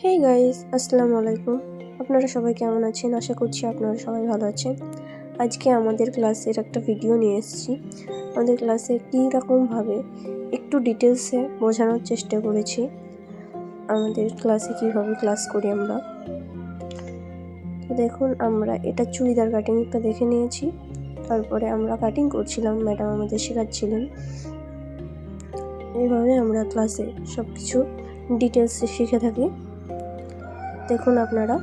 Hey guys, আসসালামু আলাইকুম। আপনারা সবাই কেমন আছেন? আশা করছি আপনারা সবাই ভালো আছেন। আজকে আমাদের ক্লাসের একটা ভিডিও নিয়ে এসেছি। আমাদের ক্লাসে কী রকমভাবে একটু ডিটেলসে বোঝানোর চেষ্টা করেছি আমাদের ক্লাসে কীভাবে ক্লাস করি আমরা। তো দেখুন, আমরা এটা চুড়িদার কাটিংটা দেখে নিয়েছি। তারপরে আমরা কাটিং করছিলাম, ম্যাডাম আমাদের শেখাচ্ছিলেন। এইভাবে আমরা ক্লাসে সব কিছু ডিটেলসে শিখে থাকি। দেখুন আপনারা,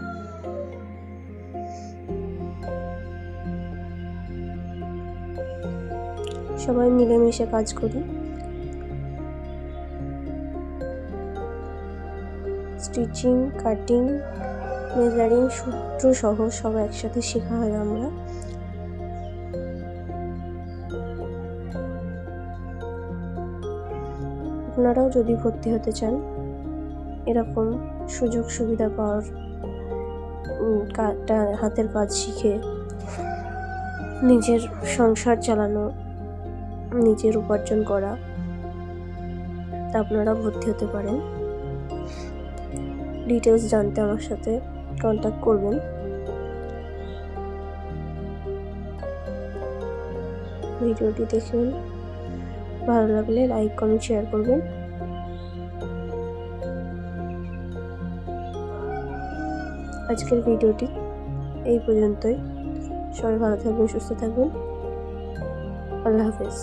সবাই মিলেমিশে কাজ করি। স্টিচিং, কাটিং, মেজারিং, সূত্র সহ সব একসাথে শেখা হয় আমরা। আপনারাও যদি ভর্তি হতে চান, এরকম সুযোগ সুবিধা পাওয়ার, হাতের কাজ শিখে নিজের সংসার চালানো, নিজের উপার্জন করা, তা আপনারা ভর্তি হতে পারেন। ডিটেলস জানতে আমার সাথে কন্ট্যাক্ট করবেন। ভিডিওটি দেখুন, ভালো লাগলে লাইক, কমেন্ট, শেয়ার করবেন। আজকের ভিডিওটি এই পর্যন্তই। সবাই ভালো থাকবেন, সুস্থ থাকবেন। আল্লাহ হাফেজ।